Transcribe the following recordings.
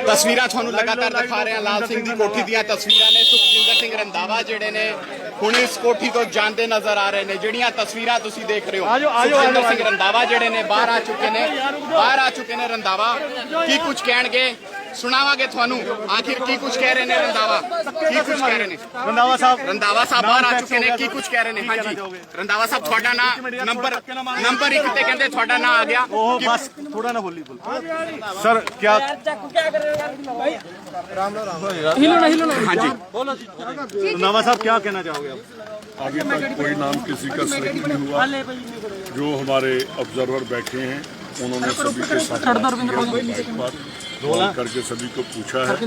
तस्वीरां ਤੁਹਾਨੂੰ लगातार दिखा रहे हैं लाल सिंह की कोठी ਦੀਆਂ तस्वीरां ने सुखजिंदर सिंह रंधावा ਜਿਹੜੇ ਨੇ ਹੁਣ ਇਸ ਕੋਠੀ ਤੋਂ ਜਾਂਦੇ ਨਜ਼ਰ ਆ ਰਹੇ ਨੇ ਜਿਹੜੀਆਂ ਤਸਵੀਰਾਂ ਤੁਸੀਂ ਦੇਖ ਰਹੇ ਹੋ ਸੁਖजिंदर सिंह रंधावा ਜਿਹੜੇ ਨੇ ਬਾਹਰ ਆ ਚੁੱਕੇ ਨੇ रंधावा ਕੀ ਕੁਝ ਕਹਿਣਗੇ सुनावागे थानू आखिर की कुछ कह रहे ने रंधावा की कुछ कह रहे ने रंधावा साहब बाहर आ चुके ने की कुछ कह रहे ने हां जी रंधावा साहब थोड़ा ना नंबर 1 ते कहंदे थोड़ा ना आ गया कि बस थोड़ा ना बोली सर क्या भाई राम हिलो ना हां जी रंधावा साहब क्या कहना चाहोगे आप आगे तक कोई नाम किसी का सही नहीं हुआ जो हमारे ऑब्जर्वर बैठे हैं उन्होंने सभी के साथ करके सभी को पूछा है कि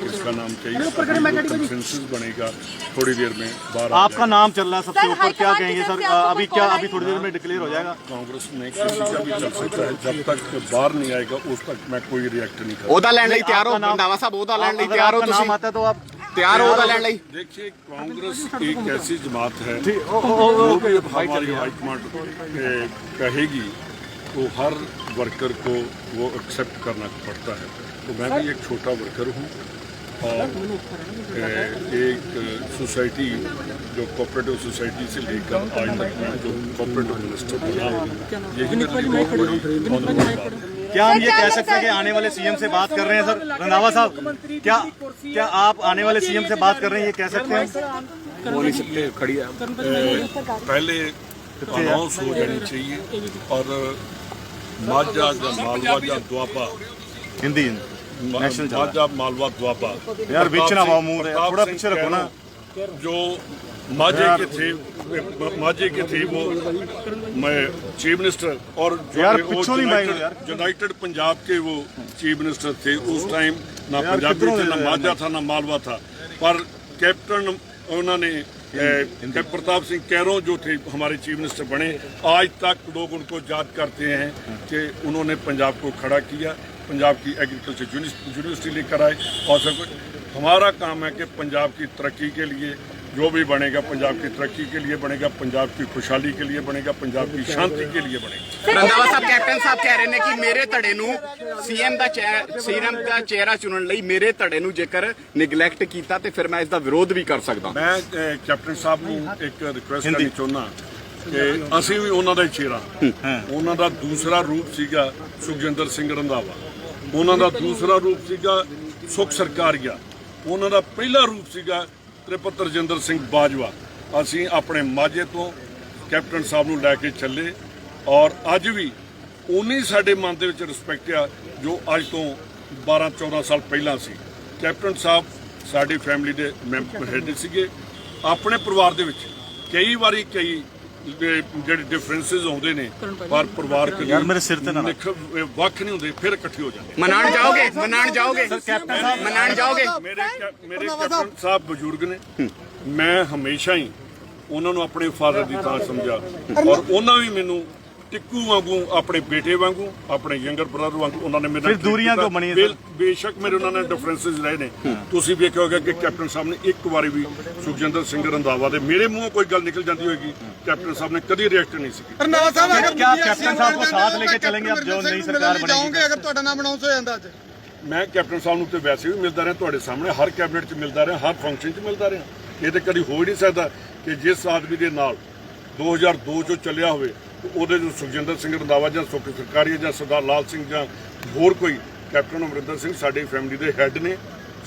किसका नाम चाहिए कंसेंसस बनेगा थोड़ी देर में बाहर आपका नाम चल रहा है सबसे ऊपर क्या कहेंगे सर अभी थोड़ी देर में डिक्लेयर हो जाएगा कांग्रेस में किसी का भी चल सकता है जब तक बाहर नहीं आएगा उस तक मैं कोई रिएक्ट नहीं करूंगा ओदा लैंड ਲਈ ਤਿਆਰ ਹੋ ਰੰਧਾਵਾ ਸਾਹਿਬ ओदा लैंड ਲਈ ਤਿਆਰ हो ਤੁਸੀਂ आता तो आप तैयार हो ओदा लैंड ਲਈ देखिए कांग्रेस एक ऐसी जमात है जो भी हमारी हाईकमांड कहेगी तो हर वर्कर को वो एक्सेप्ट करना पड़ता है तो मैं भी एक छोटा वर्कर हूँ और एक सोसाइटी जो कोऑपरेटिव सोसाइटी से लेकर आज तक मैं जो कोऑपरेटिव मिनिस्टर बना हूँ यही मेरी बहुत बड़ी धन्यवाद। क्या हम ये कह सकते हैं कि आने वाले सीएम से बात कर रहे हैं सर रंधावा साहब क्या आप आने वाले सीएम से बात कर रहे हैं ये कह सकते हैं बोल नहीं सकते खड़ी पहले अनाउंस हो जानी चाहिए और मालवा द्वापा हिंदी मालवा मालवा द्वापा यार बीच ना मुंह थोड़ा पीछे रखो ना जो माजे के थे वो मैं चीफ मिनिस्टर और जो यूनाइटेड पंजाब के वो चीफ मिनिस्टर थे उस टाइम ना पंजाबी थे ना माजा था ना मालवा था पर कैप्टन उन्होंने प्रताप सिंह कैरों जो थे हमारे चीफ मिनिस्टर बने आज तक लोग उनको याद करते हैं कि उन्होंने पंजाब को खड़ा किया पंजाब की एग्रीकल्चर यूनिवर्सिटी लेकर आए और सब कुछ हमारा काम है कि पंजाब की तरक्की के लिए जो भी बनेगा पंजाब की तरक्की के लिए बनेगा पंजाब की खुशहाली के लिए बनेगा पंजाब की शांति के लिए बनेगा। रंधावा साहब कैप्टन साहब कह रहे हैं कि मेरे धड़े नूं सीएम दा चेहरा चुनन लई मेरे धड़े नूं जेकर निगलैक्ट कीता ते फिर मैं इसदा विरोध भी कर सकदा। मैं कैप्टन साहब नूं एक रिक्वेस्ट करनी चाहुंदा कि ਅਸੀਂ ਵੀ ਉਹਨਾਂ ਦਾ ਹੀ ਚਿਹਰਾ ਉਹਨਾਂ ਦਾ ਦੂਸਰਾ ਰੂਪ ਸੀਗਾ ਸੁਖਜਿੰਦਰ ਸਿੰਘ ਰੰਧਾਵਾ ਉਹਨਾਂ ਦਾ ਦੂਸਰਾ ਰੂਪ ਸੀਗਾ ਸੁਖ ਸਰਕਾਰੀਆ ਉਹਨਾਂ ਦਾ ਪਹਿਲਾ ਰੂਪ ਸੀਗਾ ਤ੍ਰਿਪਤ ਰਜਿੰਦਰ ਸਿੰਘ ਬਾਜਵਾ ਅਸੀਂ ਆਪਣੇ ਮਾਝੇ ਤੋਂ ਕੈਪਟਨ ਸਾਹਿਬ ਨੂੰ ਲੈ ਕੇ ਚੱਲੇ ਔਰ ਅੱਜ ਵੀ ਉਨੀ ਸਾਡੇ ਮਨ ਦੇ ਵਿੱਚ ਰਿਸਪੈਕਟ ਆ ਜੋ ਅੱਜ ਤੋਂ 12-14 ਸਾਲ ਪਹਿਲਾਂ ਸੀ। ਕੈਪਟਨ ਸਾਹਿਬ ਸਾਡੀ ਫੈਮਿਲੀ ਦੇ ਮੈਂਬਰ ਹੈਡ ਸੀਗੇ ਆਪਣੇ ਪਰਿਵਾਰ ਦੇ ਵਿੱਚ ਕਈ ਵਾਰੀ ਕਈ ਜਿਹੜੇ ਡਿਫਰੈਂਸਿਸ ਆਉਂਦੇ ਨੇ ਪਰ ਪਰਿਵਾਰਕ ਯਾਰ ਮੇਰੇ ਸਿਰ ਤੇ ਨਾ ਵੱਖ ਨਹੀਂ ਹੁੰਦੇ ਫਿਰ ਇਕੱਠੇ ਹੋ ਜਾਂਦੇ। ਮਨਾਣ ਜਾਓਗੇ ਸਰ ਕੈਪਟਨ ਸਾਹਿਬ ਮਨਾਣ ਜਾਓਗੇ ਮੇਰੇ ਕੈਪਟਨ ਸਾਹਿਬ ਬਜ਼ੁਰਗ ਨੇ ਮੈਂ ਹਮੇਸ਼ਾ ਹੀ ਉਹਨਾਂ ਨੂੰ ਆਪਣੇ ਫਾਦਰ ਦੀ ਤਰ੍ਹਾਂ ਸਮਝਿਆ ਔਰ ਉਹਨਾਂ ਵੀ ਮੈਨੂੰ ਟਿੱਕੂ ਵਾਂਗੂ ਆਪਣੇ ਬੇਟੇ ਵਾਂਗੂ ਆਪਣੇ ਯੰਗਰ ਬ੍ਰਦਰ ਵਾਂਗੂ ਉਹਨਾਂ ਨੇ ਮੇਰੇ ਨਾਲ ਦੂਰੀਆਂ ਕਿਉਂ ਬਣੀਆਂ ਬੇਸ਼ੱਕ ਮੇਰੇ ਉਹਨਾਂ ਨਾਲ ਡਿਫਰੈਂਸਿਸ ਰਹੇ ਨੇ ਤੁਸੀਂ ਵੇਖਿਆ ਹੋਗਾ ਕਿ ਕੈਪਟਨ ਸਾਹਿਬ ਨੇ ਇੱਕ ਵਾਰੀ ਵੀ ਸੁਖਜਿੰਦਰ ਸਿੰਘ ਰੰਧਾਵਾ ਦੇ ਮੇਰੇ ਮੂੰਹੋਂ ਕੋਈ ਗੱਲ ਨਿਕਲ ਜਾਂਦੀ ਹੋਏਗੀ कैप्टन साहब ने कभी रिएक्ट नहीं की। रंधावा साहब अगर क्या कैप्टन साहब को साथ लेके चलेंगे अब जो नई सरकार बनेगी अगर ਤੁਹਾਡਾ ਨਾਮ ਅਨਾਉਂਸ ਹੋ ਜਾਂਦਾ ਅੱਜ मैं कैप्टन साहब ਨੂੰ ਤੇ ਵੈਸੇ ਵੀ ਮਿਲਦਾ ਰਿਹਾ ਤੁਹਾਡੇ ਸਾਹਮਣੇ ਹਰ ਕੈਬਨਿਟ 'ਚ ਮਿਲਦਾ ਰਿਹਾ ਹਰ ਫੰਕਸ਼ਨ 'ਚ ਮਿਲਦਾ ਰਿਹਾ ਇਹ ਤੇ ਕਦੀ ਹੋ ਹੀ ਨਹੀਂ ਸਕਦਾ ਕਿ ਜਿਸ ਆਦਮੀ ਦੇ ਨਾਲ 2002 ਚੋਂ ਚੱਲਿਆ ਹੋਵੇ ਉਹਦੇ ਜੋ ਸੁਖਜਿੰਦਰ ਸਿੰਘ ਰੰਧਾਵਾ ਜਾਂ ਸੁਖ ਸਰਕਾਰੀ ਜਾਂ ਸਰਦਾਰ ਲਾਲ ਸਿੰਘ ਜਾਂ ਹੋਰ ਕੋਈ ਕੈਪਟਨ ਅਮਰਿੰਦਰ ਸਿੰਘ ਸਾਡੀ ਫੈਮਿਲੀ ਦੇ ਹੈੱਡ ਨੇ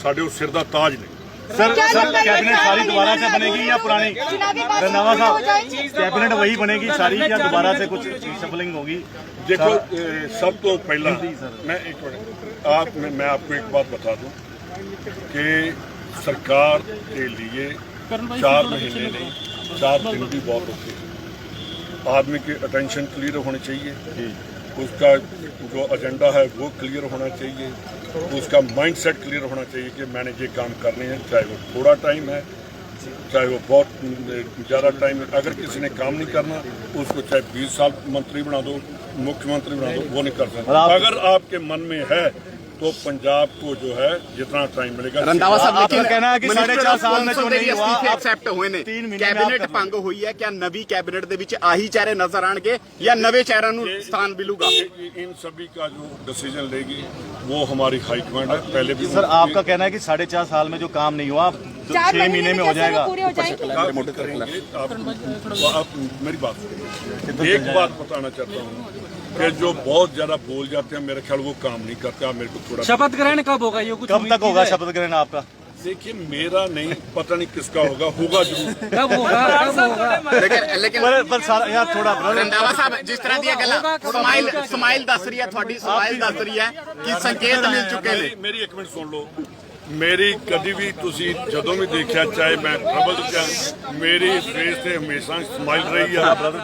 ਸਾਡੇ ਉਹ ਸਿਰ ਦਾ ਤਾਜ ਨੇ। सर कैबिनेट सारी दोबारा से बनेगी या पुरानी रंधावा साहब कैबिनेट वही बनेगी सारी या दोबारा से कुछ शफलिंग होगी? देखो सब तो पहला मैं एक मिनट मैं आपको एक बात बता दूं कि सरकार के लिए 4 महीने नहीं 4 दिन भी बहुत होते हैं। आदमी की अटेंशन क्लियर होनी चाहिए उसका जो एजेंडा है वो क्लियर होना चाहिए उसका माइंडसेट क्लियर होना चाहिए कि मैंने ये काम करने हैं चाहे वो थोड़ा टाइम है चाहे वो बहुत ज़्यादा टाइम है। अगर किसी ने काम नहीं करना उसको चाहे 20 साल मंत्री बना दो मुख्यमंत्री बना दो वो नहीं कर सकता। अगर आपके मन में है तो पंजाब को जो है जितना टाइम मिलेगा ਰੰਧਾਵਾ ਸਾਹਿਬ आपका कहना है कि 4.5 साल में जो नहीं हुआ, अब ਐਕਸੈਪਟ ਹੋਏ ਨੇ 3 ਮਹੀਨੇ ਕੈਬਨਿਟ ਭੰਗ ਹੋਈ ਹੈ ਕਿਆ ਨਵੀਂ ਕੈਬਨਿਟ ਦੇ ਵਿੱਚ ਆਹੀ ਚਿਹਰੇ ਨਜ਼ਰ ਆਣਗੇ ਜਾਂ ਨਵੇਂ ਚਿਹਰਿਆਂ ਨੂੰ ਸਥਾਨ ਮਿਲੂਗਾ इन सभी का जो डिसीजन लेगी वो हमारी हाईकमांड है पहले भी सर आपका कहना है कि 4.5 साल में जो काम नहीं हुआ 6 महीने में हो जाएगा। करेंगे। आप मेरी बात सुनिए। एक बात बताना चाहता हूँ कि जो बहुत ज्यादा बोल जाते हैं मेरे ख्याल वो काम नहीं करते। आप मेरे को थोड़ा शपथ ग्रहण कब होगा ये कुछ कब तक होगा शपथ ग्रहण आपका? देखिए मेरा नहीं पता नहीं किसका होगा जरूर। कब होगा ਲੇਕਿਨ पर सारा यार थोड़ा ਰੰਧਾਵਾ ਸਾਹਿਬ ਜਿਸ ਤਰ੍ਹਾਂ ਦੀਆਂ ਗੱਲਾਂ ਸਮਾਈਲ ਦੱਸ ਰਹੀ ਹੈ ਤੁਹਾਡੀ ਸਮਾਈਲ ਦੱਸ ਰਹੀ ਹੈ ਕਿ ਸੰਕੇਤ ਮਿਲ ਚੁੱਕੇ ਨੇ ਮੇਰੀ ਇੱਕ ਮਿੰਟ ਸੁਣ ਲਓ ਮੇਰੀ ਕਦੀ ਵੀ ਤੁਸੀਂ ਜਦੋਂ ਵੀ ਦੇਖਿਆ ਚਾਹੇ ਮੈਂ ਟਰਬਲ ਚ ਮੇਰੀ ਫੇਸ ਤੇ ਹਮੇਸ਼ਾ ਸਮਾਈਲ ਰਹੀ ਆ